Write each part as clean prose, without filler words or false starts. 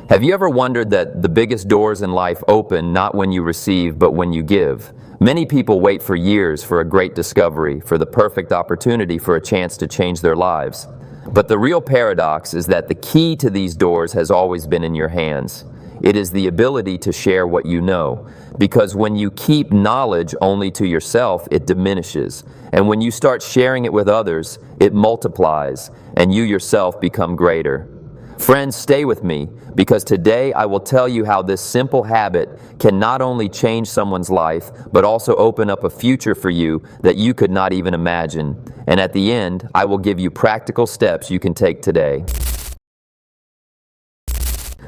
Have you ever wondered that the biggest doors in life open not when you receive, but when you give? Many people wait for years for a great discovery, for the perfect opportunity, for a chance to change their lives. But the real paradox is that the key to these doors has always been in your hands. It is the ability to share what you know. Because when you keep knowledge only to yourself, it diminishes. And when you start sharing it with others, it multiplies, and you yourself become greater. Friends, stay with me, because today I will tell you how this simple habit can not only change someone's life, but also open up a future for you that you could not even imagine. And at the end, I will give you practical steps you can take today.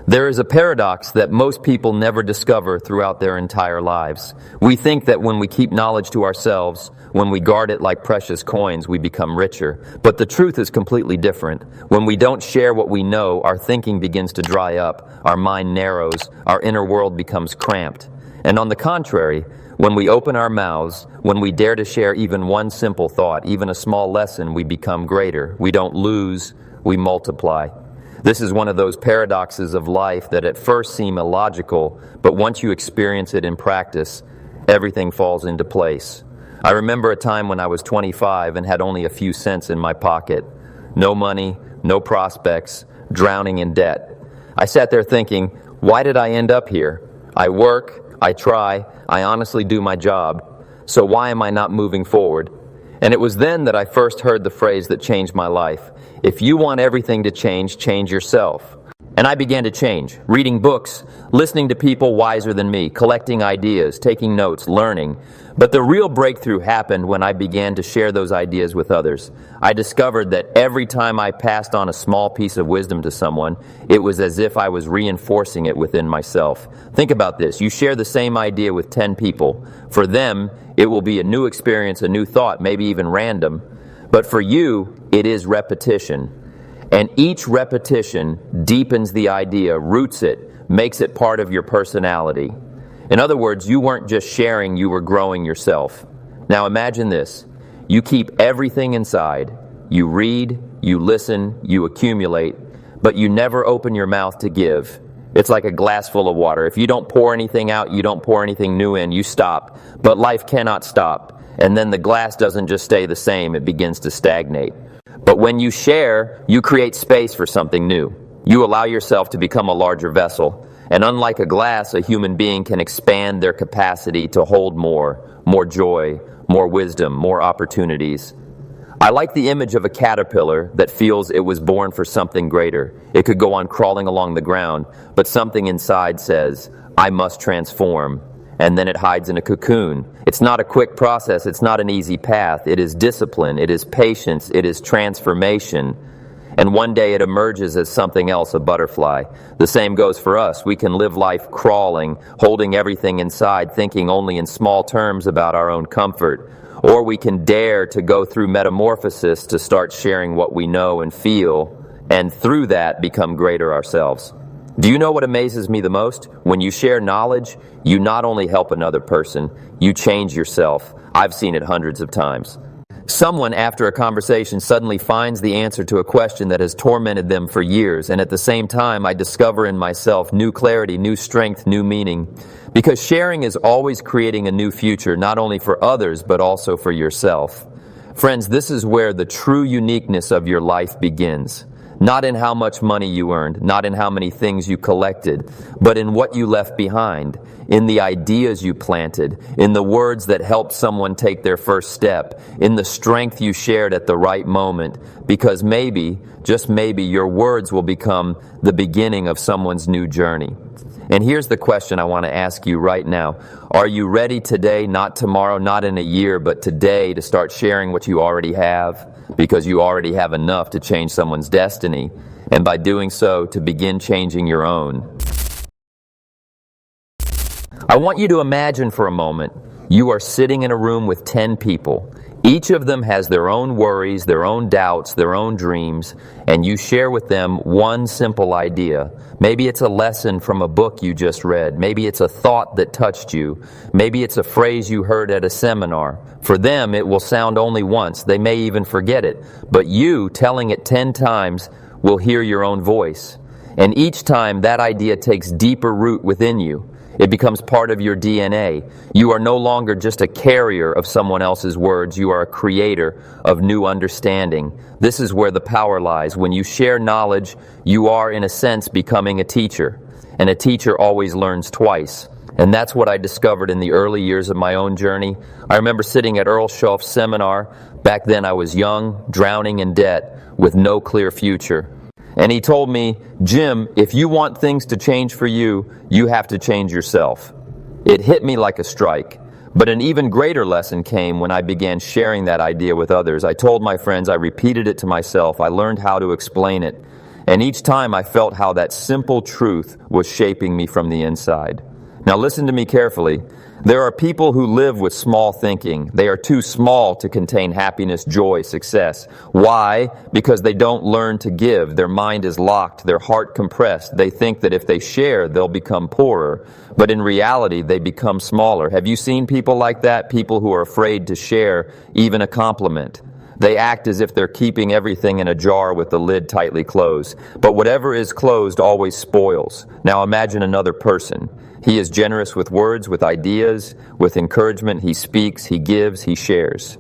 There is a paradox that most people never discover throughout their entire lives. We think that when we keep knowledge to ourselves, when we guard it like precious coins, we become richer. But the truth is completely different. When we don't share what we know, our thinking begins to dry up, our mind narrows, our inner world becomes cramped. And on the contrary, when we open our mouths, when we dare to share even one simple thought, even a small lesson, we become greater. We don't lose, we multiply. This is one of those paradoxes of life that at first seem illogical, but once you experience it in practice, everything falls into place. I remember a time when I was 25 and had only a few cents in my pocket. No money, no prospects, drowning in debt. I sat there thinking, why did I end up here? I work, I try, I honestly do my job. So why am I not moving forward? And it was then that I first heard the phrase that changed my life. If you want everything to change, change yourself. And I began to change, reading books, listening to people wiser than me, collecting ideas, taking notes, learning. But the real breakthrough happened when I began to share those ideas with others. I discovered that every time I passed on a small piece of wisdom to someone, it was as if I was reinforcing it within myself. Think about this. You share the same idea with 10 people. For them, it will be a new experience, a new thought, maybe even random. But for you, it is repetition. And each repetition deepens the idea, roots it, makes it part of your personality. In other words, you weren't just sharing, you were growing yourself. Now imagine this. You keep everything inside. You read, you listen, you accumulate, but you never open your mouth to give. It's like a glass full of water. If you don't pour anything out, you don't pour anything new in, you stop. But life cannot stop. And then the glass doesn't just stay the same, it begins to stagnate. But when you share, you create space for something new. You allow yourself to become a larger vessel. And unlike a glass, a human being can expand their capacity to hold more joy, more wisdom, more opportunities. I like the image of a caterpillar that feels it was born for something greater. It could go on crawling along the ground, but something inside says, I must transform. And then it hides in a cocoon. It's not a quick process. It's not an easy path. It is discipline. It is patience. It is transformation. And one day it emerges as something else, a butterfly. The same goes for us. We can live life crawling, holding everything inside, thinking only in small terms about our own comfort. Or we can dare to go through metamorphosis to start sharing what we know and feel, and through that become greater ourselves. Do you know what amazes me the most? When you share knowledge, you not only help another person, you change yourself. I've seen it hundreds of times. Someone, after a conversation, suddenly finds the answer to a question that has tormented them for years, and at the same time, I discover in myself new clarity, new strength, new meaning. Because sharing is always creating a new future, not only for others, but also for yourself. Friends, this is where the true uniqueness of your life begins. Not in how much money you earned, not in how many things you collected, but in what you left behind, in the ideas you planted, in the words that helped someone take their first step, in the strength you shared at the right moment, because maybe, just maybe, your words will become the beginning of someone's new journey. And here's the question I want to ask you right now. Are you ready today, not tomorrow, not in a year, but today to start sharing what you already have? Because you already have enough to change someone's destiny, and by doing so, to begin changing your own. I want you to imagine for a moment, you are sitting in a room with 10 people. Each of them has their own worries, their own doubts, their own dreams, and you share with them one simple idea. Maybe it's a lesson from a book you just read. Maybe it's a thought that touched you. Maybe it's a phrase you heard at a seminar. For them, it will sound only once. They may even forget it. But you, telling it 10 times, will hear your own voice. And each time that idea takes deeper root within you, it becomes part of your DNA. You are no longer just a carrier of someone else's words. You are a creator of new understanding. This is where the power lies. When you share knowledge, you are, in a sense, becoming a teacher. And a teacher always learns twice. And that's what I discovered in the early years of my own journey. I remember sitting at Earl Shoaff's seminar. Back then I was young, drowning in debt, with no clear future. And he told me, Jim, if you want things to change for you, you have to change yourself. It hit me like a strike. But an even greater lesson came when I began sharing that idea with others. I told my friends, I repeated it to myself, I learned how to explain it. And each time I felt how that simple truth was shaping me from the inside. Now listen to me carefully. There are people who live with small thinking. They are too small to contain happiness, joy, success. Why? Because they don't learn to give. Their mind is locked, their heart compressed. They think that if they share, they'll become poorer. But in reality, they become smaller. Have you seen people like that? People who are afraid to share even a compliment. They act as if they're keeping everything in a jar with the lid tightly closed. But whatever is closed always spoils. Now imagine another person. He is generous with words, with ideas, with encouragement. He speaks, he gives, he shares.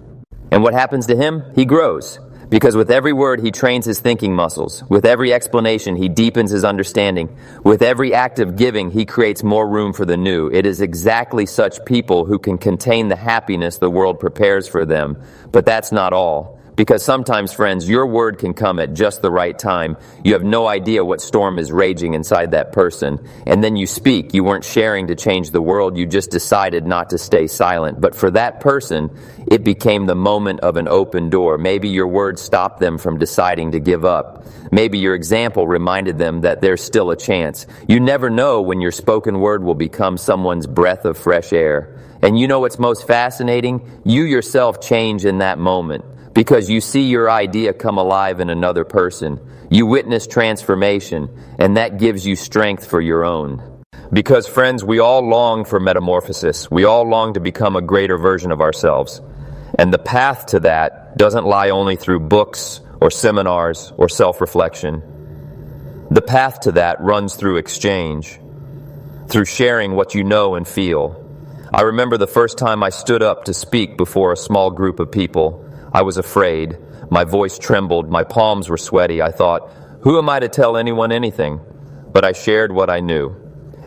And what happens to him? He grows. Because with every word, he trains his thinking muscles. With every explanation, he deepens his understanding. With every act of giving, he creates more room for the new. It is exactly such people who can contain the happiness the world prepares for them. But that's not all. Because sometimes, friends, your word can come at just the right time. You have no idea what storm is raging inside that person. And then you speak. You weren't sharing to change the world. You just decided not to stay silent. But for that person, it became the moment of an open door. Maybe your words stopped them from deciding to give up. Maybe your example reminded them that there's still a chance. You never know when your spoken word will become someone's breath of fresh air. And you know what's most fascinating? You yourself change in that moment. Because you see your idea come alive in another person. You witness transformation, and that gives you strength for your own. Because, friends, we all long for metamorphosis. We all long to become a greater version of ourselves. And the path to that doesn't lie only through books or seminars or self-reflection. The path to that runs through exchange, through sharing what you know and feel. I remember the first time I stood up to speak before a small group of people. I was afraid. My voice trembled. My palms were sweaty. I thought, who am I to tell anyone anything? But I shared what I knew.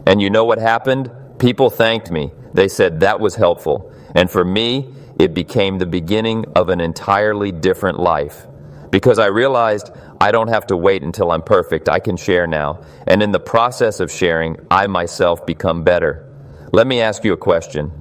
And you know what happened? People thanked me. They said that was helpful. And for me, it became the beginning of an entirely different life. Because I realized I don't have to wait until I'm perfect. I can share now. And in the process of sharing, I myself become better. Let me ask you a question.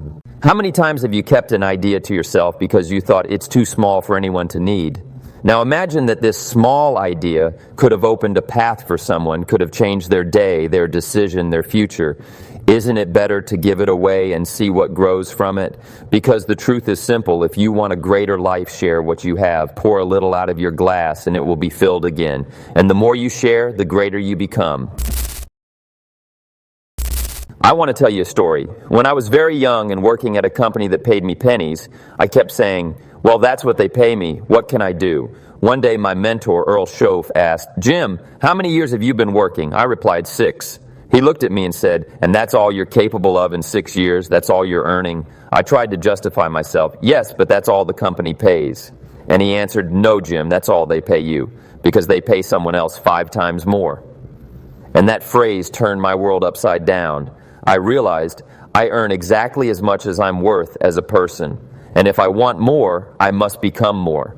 How many times have you kept an idea to yourself because you thought it's too small for anyone to need? Now imagine that this small idea could have opened a path for someone, could have changed their day, their decision, their future. Isn't it better to give it away and see what grows from it? Because the truth is simple. If you want a greater life, share what you have. Pour a little out of your glass and it will be filled again. And the more you share, the greater you become. I want to tell you a story. When I was very young and working at a company that paid me pennies, I kept saying, well, that's what they pay me. What can I do? One day my mentor, Earl Shoaff, asked, Jim, how many years have you been working? I replied, 6. He looked at me and said, and that's all you're capable of in 6 years? That's all you're earning? I tried to justify myself. Yes, but that's all the company pays. And he answered, no, Jim, that's all they pay you, because they pay someone else 5 times more. And that phrase turned my world upside down. I realized I earn exactly as much as I'm worth as a person. And if I want more, I must become more.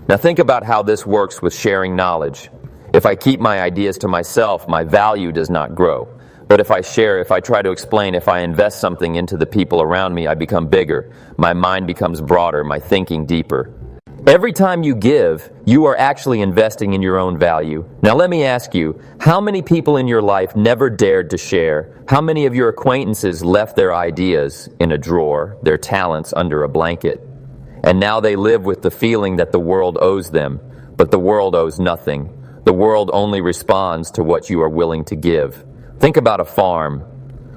Now think about how this works with sharing knowledge. If I keep my ideas to myself, my value does not grow. But if I share, if I try to explain, if I invest something into the people around me, I become bigger. My mind becomes broader, my thinking deeper. Every time you give, you are actually investing in your own value. Now let me ask you, how many people in your life never dared to share? How many of your acquaintances left their ideas in a drawer, their talents under a blanket? And now they live with the feeling that the world owes them, but the world owes nothing. The world only responds to what you are willing to give. Think about a farm.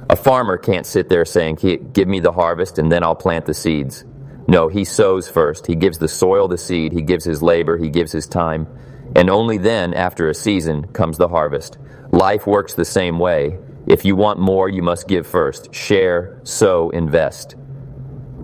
A farmer can't sit there saying, give me the harvest and then I'll plant the seeds. No, he sows first. He gives the soil the seed. He gives his labor. He gives his time. And only then, after a season, comes the harvest. Life works the same way. If you want more, you must give first. Share, sow, invest.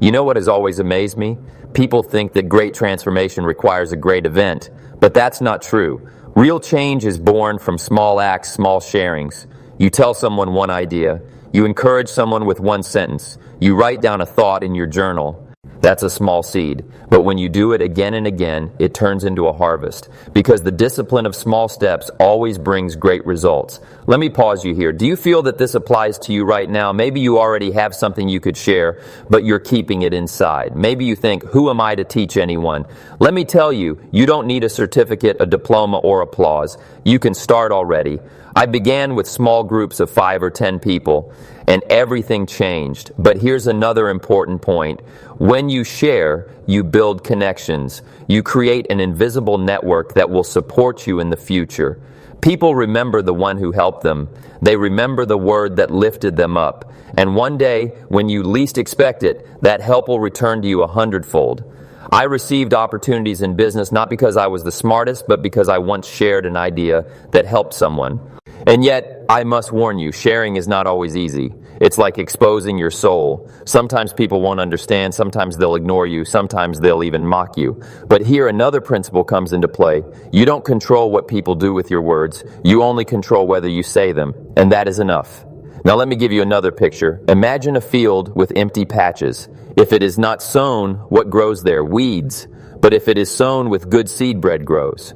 You know what has always amazed me? People think that great transformation requires a great event, but that's not true. Real change is born from small acts, small sharings. You tell someone one idea. You encourage someone with one sentence. You write down a thought in your journal. That's a small seed. But when you do it again and again, it turns into a harvest. Because the discipline of small steps always brings great results. Let me pause you here. Do you feel that this applies to you right now? Maybe you already have something you could share, but you're keeping it inside. Maybe you think, who am I to teach anyone? Let me tell you, you don't need a certificate, a diploma, or applause. You can start already. I began with small groups of 5 or 10 people, and everything changed. But here's another important point. When you share, you build connections. You create an invisible network that will support you in the future. People remember the one who helped them. They remember the word that lifted them up. And one day, when you least expect it, that help will return to you 100-fold. I received opportunities in business not because I was the smartest, but because I once shared an idea that helped someone. And yet, I must warn you, sharing is not always easy. It's like exposing your soul. Sometimes people won't understand, sometimes they'll ignore you, sometimes they'll even mock you. But here another principle comes into play. You don't control what people do with your words. You only control whether you say them, and that is enough. Now let me give you another picture. Imagine a field with empty patches. If it is not sown, what grows there? Weeds. But if it is sown with good seed, bread grows.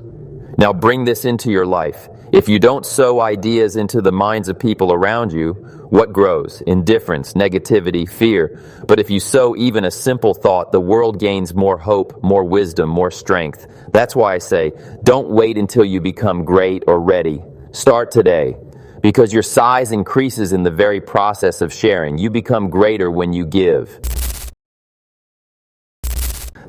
Now bring this into your life. If you don't sow ideas into the minds of people around you, what grows? Indifference, negativity, fear. But if you sow even a simple thought, the world gains more hope, more wisdom, more strength. That's why I say, don't wait until you become great or ready. Start today. Because your size increases in the very process of sharing. You become greater when you give.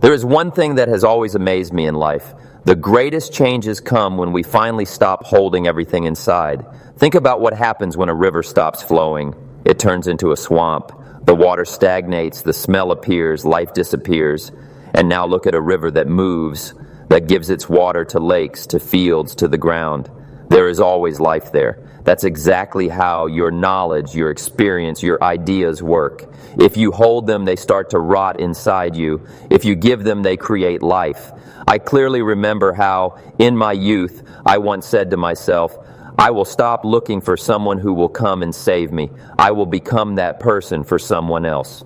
There is one thing that has always amazed me in life. The greatest changes come when we finally stop holding everything inside. Think about what happens when a river stops flowing. It turns into a swamp. The water stagnates, the smell appears, life disappears. And now look at a river that moves, that gives its water to lakes, to fields, to the ground. There is always life there. That's exactly how your knowledge, your experience, your ideas work. If you hold them, they start to rot inside you. If you give them, they create life. I clearly remember how, in my youth, I once said to myself, I will stop looking for someone who will come and save me. I will become that person for someone else.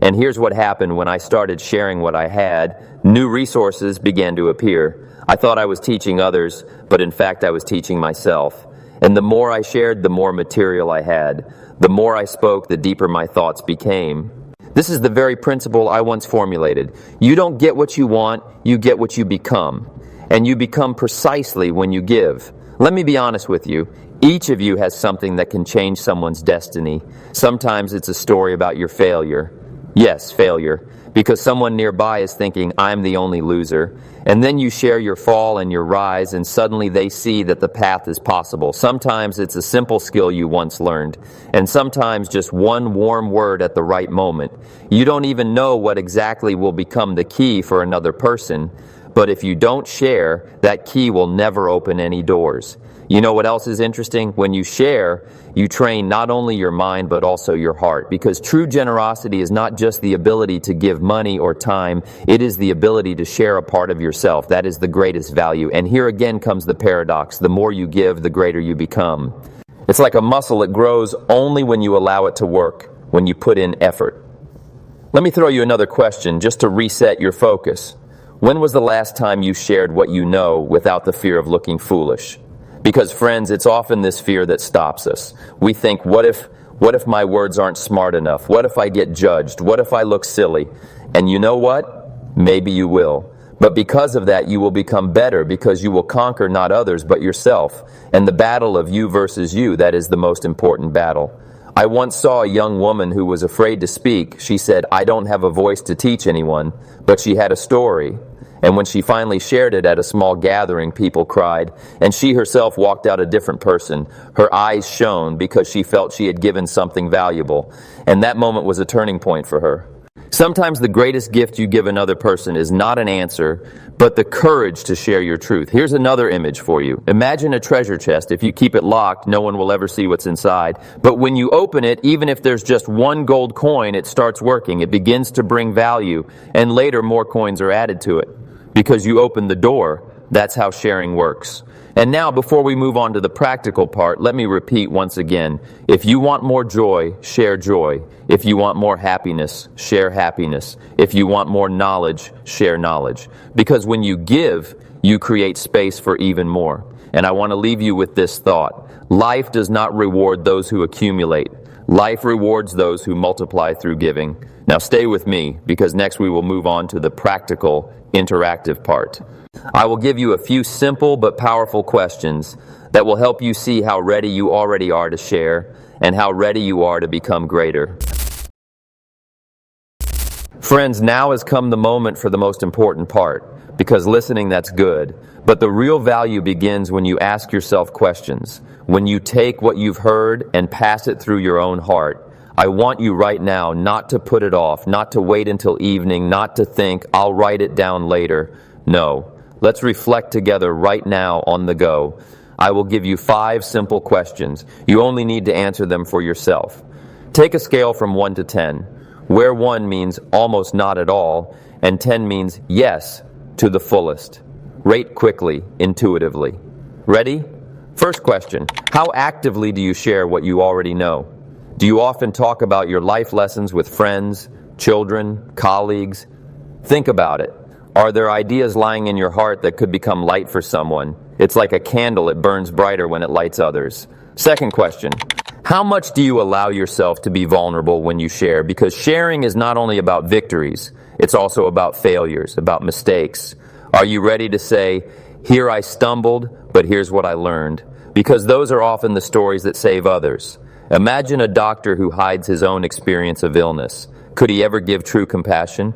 And here's what happened when I started sharing what I had. New resources began to appear. I thought I was teaching others, but in fact I was teaching myself. And the more I shared, the more material I had. The more I spoke, the deeper my thoughts became. This is the very principle I once formulated. You don't get what you want, you get what you become. And you become precisely when you give. Let me be honest with you. Each of you has something that can change someone's destiny. Sometimes it's a story about your failure. Yes, failure. Because someone nearby is thinking, I'm the only loser. And then you share your fall and your rise, and suddenly they see that the path is possible. Sometimes it's a simple skill you once learned, and sometimes just one warm word at the right moment. You don't even know what exactly will become the key for another person, but if you don't share, that key will never open any doors. You know what else is interesting? When you share, you train not only your mind but also your heart. Because true generosity is not just the ability to give money or time, it is the ability to share a part of yourself. That is the greatest value. And here again comes the paradox. The more you give, the greater you become. It's like a muscle. It grows only when you allow it to work, when you put in effort. Let me throw you another question just to reset your focus. When was the last time you shared what you know without the fear of looking foolish? Because, friends, it's often this fear that stops us. We think, what if my words aren't smart enough? What if I get judged? What if I look silly? And you know what? Maybe you will. But because of that, you will become better, because you will conquer not others but yourself. And the battle of you versus you, that is the most important battle. I once saw a young woman who was afraid to speak. She said, I don't have a voice to teach anyone, but she had a story. And when she finally shared it at a small gathering, people cried, and she herself walked out a different person. Her eyes shone because she felt she had given something valuable. And that moment was a turning point for her. Sometimes the greatest gift you give another person is not an answer, but the courage to share your truth. Here's another image for you. Imagine a treasure chest. If you keep it locked, no one will ever see what's inside. But when you open it, even if there's just one gold coin, it starts working. It begins to bring value, and later more coins are added to it. Because you opened the door, that's how sharing works. And now, before we move on to the practical part, let me repeat once again. If you want more joy, share joy. If you want more happiness, share happiness. If you want more knowledge, share knowledge. Because when you give, you create space for even more. And I want to leave you with this thought. Life does not reward those who accumulate. Life rewards those who multiply through giving. Now stay with me, because next we will move on to the practical, interactive part. I will give you a few simple but powerful questions that will help you see how ready you already are to share and how ready you are to become greater. Friends, now has come the moment for the most important part, because listening, that's good. But the real value begins when you ask yourself questions, when you take what you've heard and pass it through your own heart. I want you right now not to put it off, not to wait until evening, not to think, I'll write it down later. No. Let's reflect together right now on the go. I will give you 5 simple questions. You only need to answer them for yourself. Take a scale from 1 to 10, where 1 means almost not at all, and 10 means yes to the fullest. Rate quickly, intuitively. Ready? First question, how actively do you share what you already know? Do you often talk about your life lessons with friends, children, colleagues? Think about it. Are there ideas lying in your heart that could become light for someone? It's like a candle, it burns brighter when it lights others. Second question, how much do you allow yourself to be vulnerable when you share? Because sharing is not only about victories, it's also about failures, about mistakes. Are you ready to say, here I stumbled, but here's what I learned? Because those are often the stories that save others. Imagine a doctor who hides his own experience of illness. Could he ever give true compassion?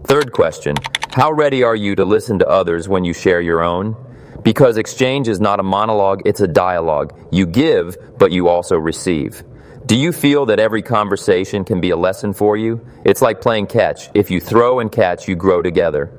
Third question, how ready are you to listen to others when you share your own? Because exchange is not a monologue, it's a dialogue. You give, but you also receive. Do you feel that every conversation can be a lesson for you? It's like playing catch. If you throw and catch, you grow together.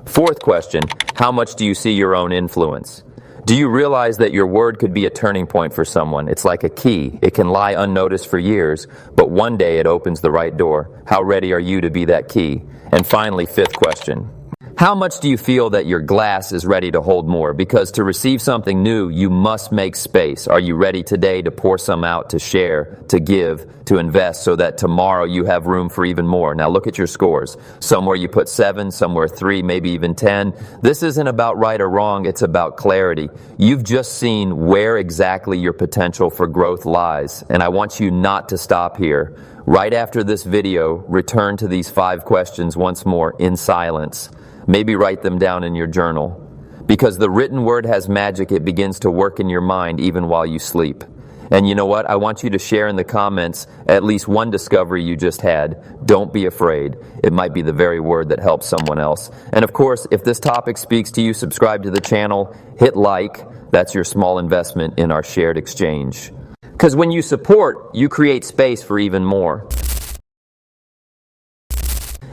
Fourth question, how much do you see your own influence? Do you realize that your word could be a turning point for someone? It's like a key. It can lie unnoticed for years, but one day it opens the right door. How ready are you to be that key? And finally, fifth question. How much do you feel that your glass is ready to hold more? Because to receive something new, you must make space. Are you ready today to pour some out, to share, to give, to invest, so that tomorrow you have room for even more? Now look at your scores. Somewhere you put 7, somewhere 3, maybe even 10. This isn't about right or wrong, it's about clarity. You've just seen where exactly your potential for growth lies, and I want you not to stop here. Right after this video, return to these 5 questions once more in silence. Maybe write them down in your journal. Because the written word has magic, it begins to work in your mind even while you sleep. And you know what? I want you to share in the comments at least one discovery you just had. Don't be afraid. It might be the very word that helps someone else. And of course, if this topic speaks to you, subscribe to the channel, hit like. That's your small investment in our shared exchange. Because when you support, you create space for even more.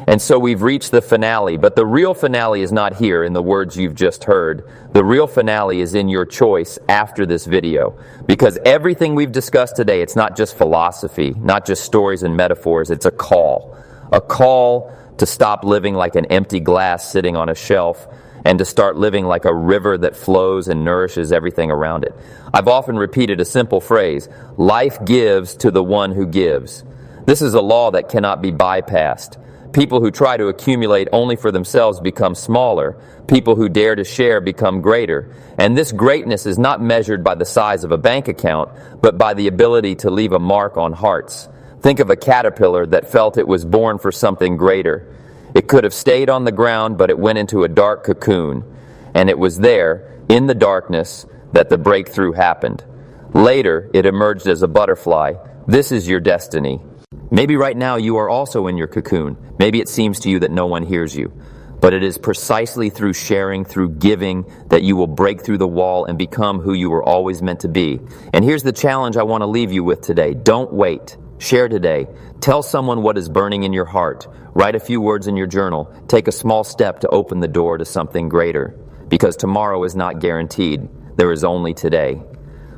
And so we've reached the finale, but the real finale is not here in the words you've just heard. The real finale is in your choice after this video. Because everything we've discussed today, it's not just philosophy, not just stories and metaphors, it's a call. A call to stop living like an empty glass sitting on a shelf and to start living like a river that flows and nourishes everything around it. I've often repeated a simple phrase, life gives to the one who gives. This is a law that cannot be bypassed. People who try to accumulate only for themselves become smaller. People who dare to share become greater. And this greatness is not measured by the size of a bank account, but by the ability to leave a mark on hearts. Think of a caterpillar that felt it was born for something greater. It could have stayed on the ground, but it went into a dark cocoon. And it was there, in the darkness, that the breakthrough happened. Later, it emerged as a butterfly. This is your destiny. Maybe right now you are also in your cocoon. Maybe it seems to you that no one hears you. But it is precisely through sharing, through giving, that you will break through the wall and become who you were always meant to be. And here's the challenge I want to leave you with today. Don't wait. Share today. Tell someone what is burning in your heart. Write a few words in your journal. Take a small step to open the door to something greater. Because tomorrow is not guaranteed. There is only today.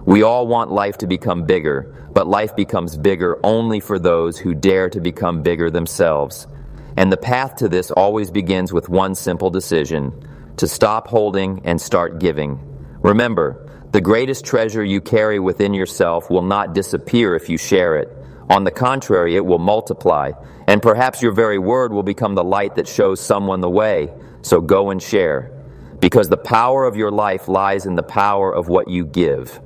We all want life to become bigger, but life becomes bigger only for those who dare to become bigger themselves. And the path to this always begins with one simple decision: to stop holding and start giving. Remember, the greatest treasure you carry within yourself will not disappear if you share it. On the contrary, it will multiply, and perhaps your very word will become the light that shows someone the way. So go and share, because the power of your life lies in the power of what you give.